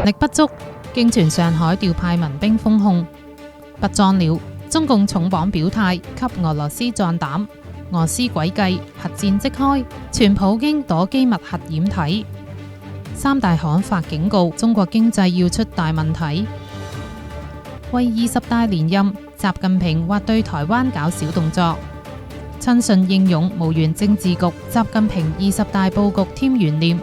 力不足，經傳上海調派民兵封控。不裝了，中共重磅表態，給俄羅斯壯膽。俄斯詭計，核戰即開，傳普京躲機密核掩體。三大行發警告，中國經濟要出大問題。為20大連任，習近平或對台灣搞小動作。親信應勇無緣政治局，習近平20大佈局添懸念。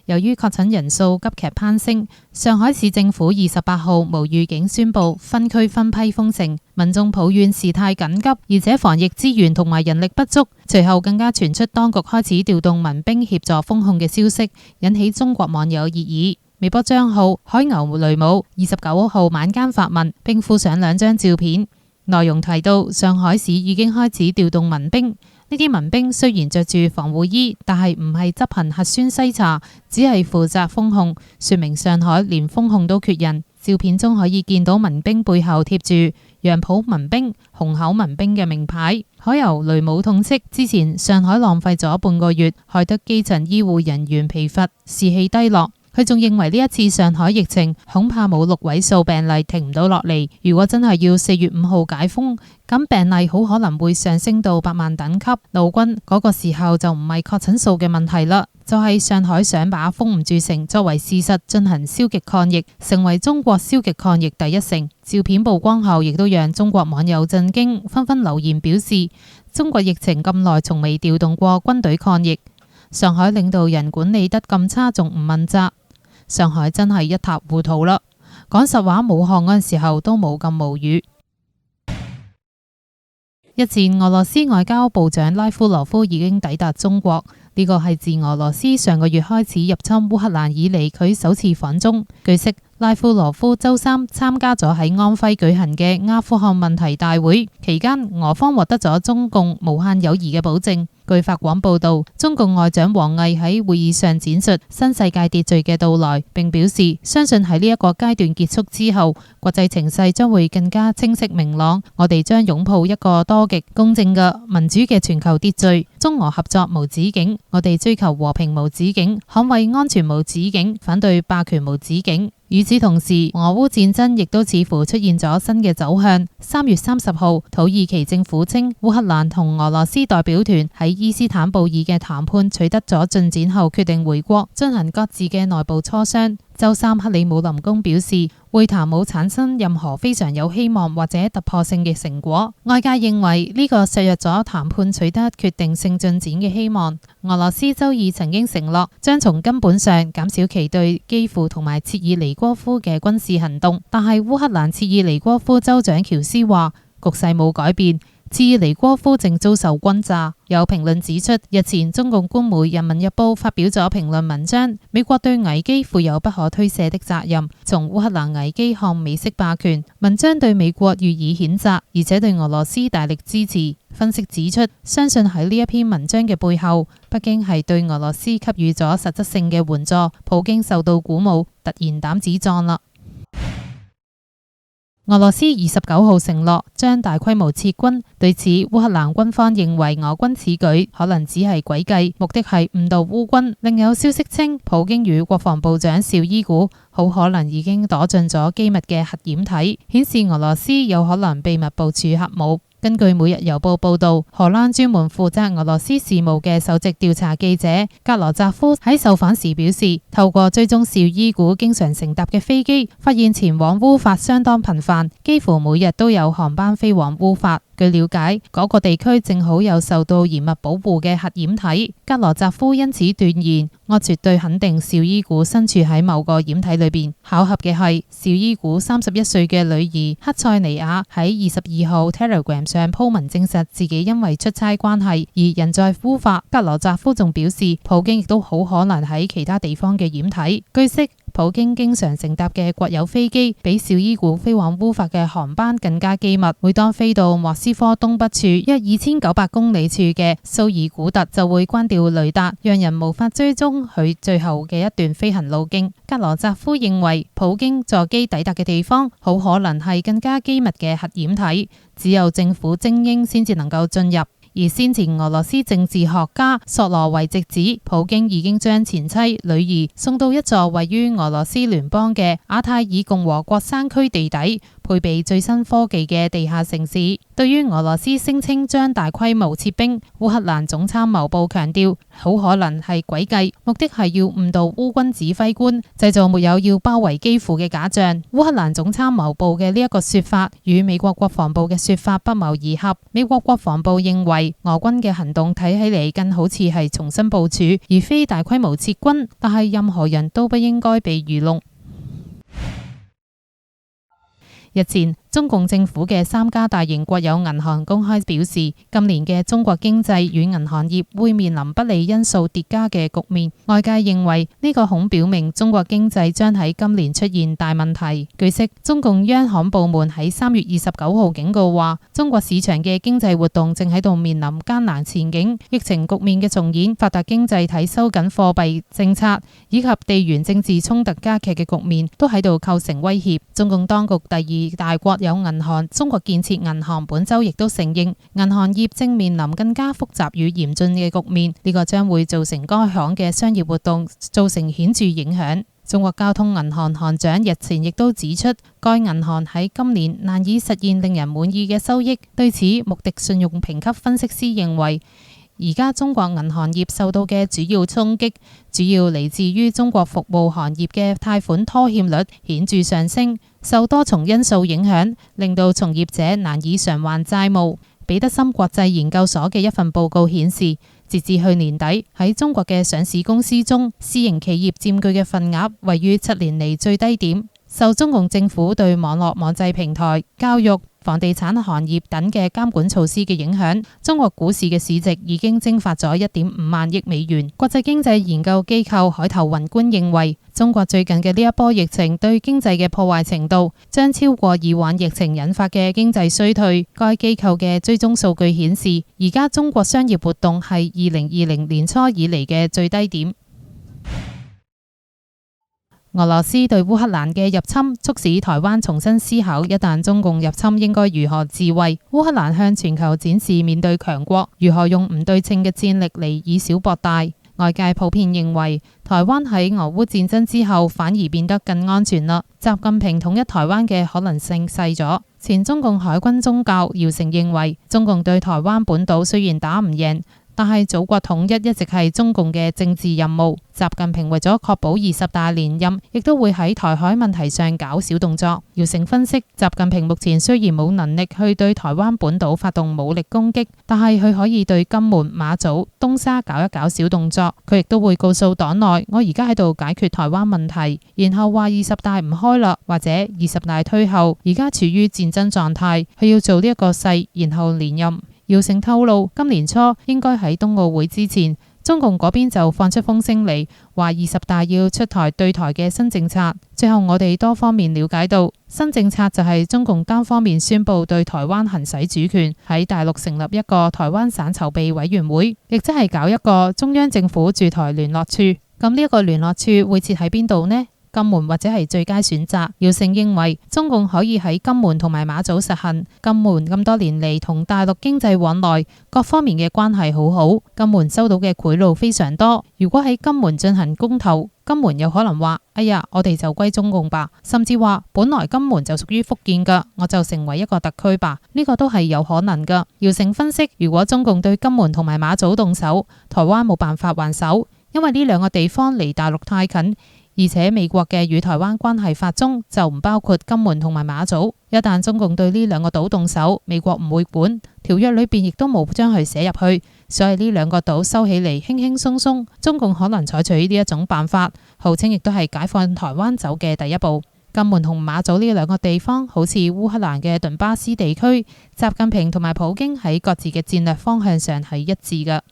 由於確診人數急劇攀升，上海市政府28號無預警宣布分區分批封城，民眾抱怨事態緊急，而且防疫資源同埋人力不足。隨後更加傳出當局開始調動民兵協助封控嘅消息，引起中國網友熱議。微博賬號海牛雷姆29號晚間發文，並附上2張照片，內容提到上海市已經開始調動民兵。呢啲民兵雖然着住防護衣，但係唔係執行核酸篩查，只係負責封控，說明上海連封控都缺人。照片中可以見到民兵背後貼住楊浦民兵、虹口民兵嘅名牌。海牛雷姆痛斥之前上海浪費咗半個月，害得基層醫護人員疲乏，士氣低落。佢仲認為呢一次上海疫情恐怕冇6位數病例停唔到落嚟。如果真係要4月5號解封，咁病例好可能會上升到8萬等級。老君嗰個時候就唔係確診數嘅問題啦，就係上海想把封唔住城作為事實進行消極抗疫，成為中國消極抗疫第一城。照片曝光後，亦都讓中國網友震驚，紛紛留言表示中國疫情咁耐從未調動過軍隊抗疫，上海領導人管理得咁差仲唔問責。上海真係一塌糊塗啦！講實話，武漢嗰陣時候都冇咁無語。日前，俄羅斯外交部長拉夫羅夫已經抵達中國，呢個係自俄羅斯上個月開始入侵烏克蘭以嚟佢首次訪中。據悉，拉夫羅夫周三參加咗喺安徽舉行嘅阿富汗問題大會，期間俄方獲得咗中共無限友誼嘅保證。據法廣報道，中共外長王毅喺會議上展述新世界秩序嘅到來，並表示相信喺呢一個階段結束之後，國際情勢將會更加清晰明朗。我哋將擁抱一個多極、公正嘅民主嘅全球秩序，中俄合作無止境。我哋追求和平無止境，捍衛安全無止境，反對霸權無止境。與此同時，俄烏戰爭亦都似乎出現咗新嘅走向。3月30號，土耳其政府稱烏克蘭同俄羅斯代表團喺伊斯坦布爾嘅談判取得咗進展後，決定回國進行各自嘅內部磋商。周三，克里姆林宮表示會談冇產生任何非常有希望或者突破性嘅成果。外界認為呢個削弱咗談判取得決定性進展嘅希望。俄羅斯周二曾經承諾將從根本上減少其對基輔同埋切爾尼戈夫嘅軍事行動，但係烏克蘭切爾尼戈夫州長喬斯話局勢冇改變，切爾尼戈夫正遭受轟炸。有評論指出，日前中共官媒《人民日報》發表咗評論文章，美國對危機負有不可推卸的責任，從烏克蘭危機看美式霸權。文章對美國予以譴責，而且對俄羅斯大力支持。分析指出，相信喺呢一篇文章嘅背後，北京係對俄羅斯給予咗實質性嘅援助，普京受到鼓舞，突然膽子壯啦。俄羅斯29號承諾將大規模撤軍，對此烏克蘭軍方認為俄軍此舉可能只係詭計，目的係誤導烏軍。另有消息稱，普京與國防部長紹伊古好可能已經躲進咗機密嘅核掩體，顯示俄羅斯有可能秘密部署核武。根據每日郵報報導，荷蘭專門負責俄羅斯事務嘅首席調查記者格羅扎夫喺受訪時表示，透過追蹤紹伊古經常乘搭嘅飛機，發現前往烏法相當頻繁，幾乎每日都有航班飛往烏法。據了解，嗰個地區正好有受到嚴密保護嘅核掩體。格羅扎夫因此斷言，我絕對肯定紹伊古身處喺某個掩體裏邊。巧合嘅係，紹伊古31歲嘅女兒克塞尼亞喺22號 Telegram 上鋪文證實自己因為出差關係而人在烏法。格羅扎夫仲表示，普京亦都好可能喺其他地方嘅掩體。據悉，普京經常乘搭嘅國有飛機比紹伊古飛往烏法嘅航班更加機密。每當飛到莫斯科東北處約2900公里處嘅蘇爾古特，就會關掉雷達，讓人無法追蹤佢最後嘅一段飛行路徑。格羅扎夫認為，普京座機抵達嘅地方好可能係更加機密嘅核掩體，只有政府精英先至能夠進入。而先前俄羅斯政治學家索羅維直指，普京已經將前妻、女兒送到一座位於俄羅斯聯邦嘅阿泰爾共和國山區地底，配備最新科技嘅地下城市。對於俄羅斯聲稱將大規模撤兵，烏克蘭總參謀部強調，好可能係詭計，目的係要誤導烏軍指揮官，製造沒有要包圍基輔嘅假象。烏克蘭總參謀部嘅呢一個說法與美國國防部嘅說法不謀而合。美國國防部認為俄軍嘅行動睇起嚟更好似係重新部署，而非大規模撤軍，但係任何人都不應該被愚弄。日前，中共政府嘅3家大型國有銀行公開表示，今年嘅中國經濟與銀行業會面臨不利因素疊加嘅局面。外界認為呢個恐表明中國經濟將喺今年出現大問題。據悉，中共央行部門喺3月29號警告話，中國市場嘅經濟活動正喺度面臨艱難前景，疫情局面嘅重演、發達經濟體收緊貨幣政策以及地緣政治衝突加劇嘅局面都喺度構成威脅。中共當局第2大國有銀行中國建設銀行本周亦都承認，銀行業正面臨更加複雜與嚴峻嘅局面，呢個將會造成該行嘅商業活動造成顯著影響。中國交通銀行行長日前亦都指出，該銀行喺今年難以實現令人滿意嘅收益。對此，穆迪信用評級分析師認為，而家中國銀行業受到嘅主要衝擊，主要嚟自於中國服務行業嘅貸款拖欠率顯著上升，受多重因素影響，令到從業者難以償還債務。彼得森國際研究所嘅一份報告顯示，截至去年底，喺中國嘅上市公司中，私營企業佔據嘅份額位於7年嚟最低點。受中共政府對網絡網際平台、教育、房地產行業等嘅監管措施嘅影響，中國股市嘅市值已經蒸發咗1.5萬億美元。國際經濟研究機構海頭宏觀認為，中國最近嘅呢一波疫情對經濟嘅破壞程度將超過以往疫情引發嘅經濟衰退。該機構嘅追蹤數據顯示，而家中國商業活動係2020年初以嚟嘅最低點。俄羅斯對烏克蘭嘅入侵，促使台灣重新思考一旦中共入侵應該如何自衛。烏克蘭向全球展示面對強國如何用唔對稱嘅戰力嚟以小博大。外界普遍認為，台灣喺俄烏戰爭之後反而變得更安全啦。習近平統一台灣嘅可能性細咗。前中共海軍中校姚成認為，中共對台灣本島雖然打唔贏，但係祖國統一一直係中共嘅政治任務。習近平為咗確保20大連任，亦都會喺台海問題上搞小動作。姚成分析，習近平目前雖然冇能力去對台灣本島發動武力攻擊，但係佢可以對金門、馬祖、東沙搞一搞小動作。佢亦都會告訴黨內，我而家喺度解決台灣問題，然後話20大唔開啦，或者20大推後，而家處於戰爭狀態，佢要做呢一個勢，然後連任。姚成透露，今年初應該喺冬奧會之前，中共嗰邊就放出風聲嚟，話20大要出台對台嘅新政策。最後我哋多方面了解到，新政策就係中共單方面宣布對台灣行使主權，喺大陸成立一個台灣省籌備委員會，亦即係搞一個中央政府駐台聯絡處。咁呢一個聯絡處會設喺邊度呢？金門或者係最佳選擇。姚成認為，中共可以喺金門同埋馬祖實行。金門咁多年嚟同大陸經濟往來，各方面嘅關係好好。金門收到嘅賄賂非常多。如果喺金門進行公投，金門有可能話：哎呀，我哋就歸中共吧。甚至話，本來金門就屬於福建㗎，我就成為一個特區吧。呢個都係有可能㗎。姚成分析，如果中共對金門同埋馬祖動手，台灣冇辦法還手，因為呢兩個地方離大陸太近。而且美國嘅與台灣關係法中就唔包括金門同埋馬祖，一旦中共對呢兩個島動手，美國唔會管，條約裏邊亦都冇將佢寫入去，所以呢兩個島收起嚟輕輕鬆鬆，中共可能採取呢一種辦法，號稱亦都係解放台灣走嘅第一步。金門同馬祖呢兩個地方好似烏克蘭嘅頓巴斯地區，習近平同埋普京喺各自嘅戰略方向上係一致嘅。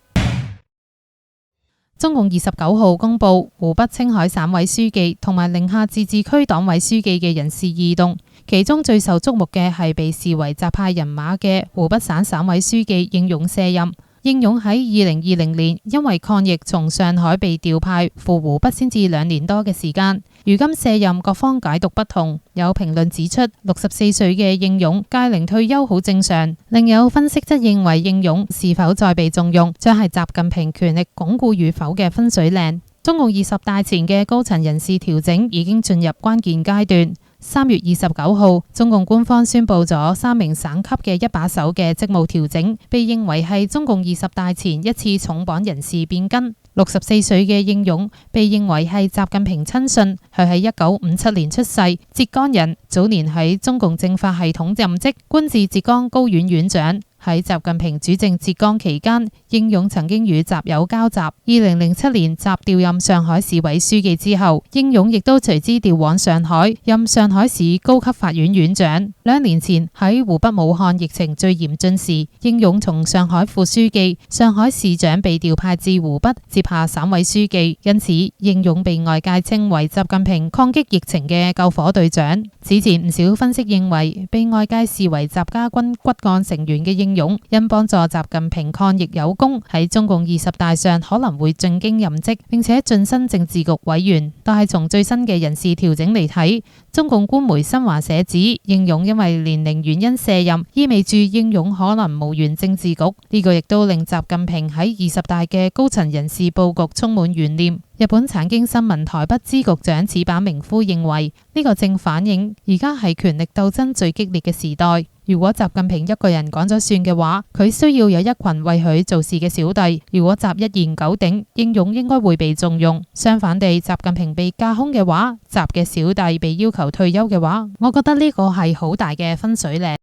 中共29號公布湖北、青海省委書記同埋寧夏自治區黨委書記嘅人事異動，其中最受矚目嘅係被視為習派人馬嘅湖北省省委書記應勇卸任。應勇喺2020年因為抗疫從上海被調派赴湖北先至2年多嘅時間，如今卸任各方解讀不同。有評論指出，64歲嘅應勇屆齡退休好正常。另有分析則認為應勇是否再被重用，將係習近平權力鞏固與否嘅分水嶺。中共20大前嘅高層人事調整已經進入關鍵階段。3月29號，中共官方宣布咗3名省級嘅一把手嘅職務調整，被認為係中共20大前一次重磅人事變更。64歲嘅應勇被認為係習近平親信，佢喺1957年出世，浙江人，早年喺中共政法系統任職，官至浙江高院院長。喺習近平主政浙江期間，應勇曾經與習有交集。2007年習調任上海市委書記之後，應勇亦都隨之調往上海，任上海市高級法院院長。2年前喺湖北武漢疫情最嚴峻時，應勇從上海副書記、上海市長被調派至湖北，接下省委書記，因此應勇被外界稱為習近平抗擊疫情嘅救火隊長。此前唔少分析認為，被外界視為習家軍骨幹成員嘅應勇因幫助習近平抗疫有功，喺中共20大上可能會進京任職，並且晉身政治局委員。但係從最新嘅人事調整嚟睇，中共官媒新華社指應勇因為年齡原因卸任，意味住應勇可能無緣政治局。呢個亦都令習近平喺20大嘅高層人事佈局充滿懸念。日本產經新聞台北支局長矢板明夫認為，呢個正反映而家係權力鬥爭最激烈嘅時代。如果習近平一個人講咗算嘅話，佢需要有一群為佢做事嘅小弟。如果習一言九鼎，應勇應該會被重用。相反地，習近平被架空嘅話，習嘅小弟被要求退休嘅話，我覺得呢個係好大嘅分水嶺。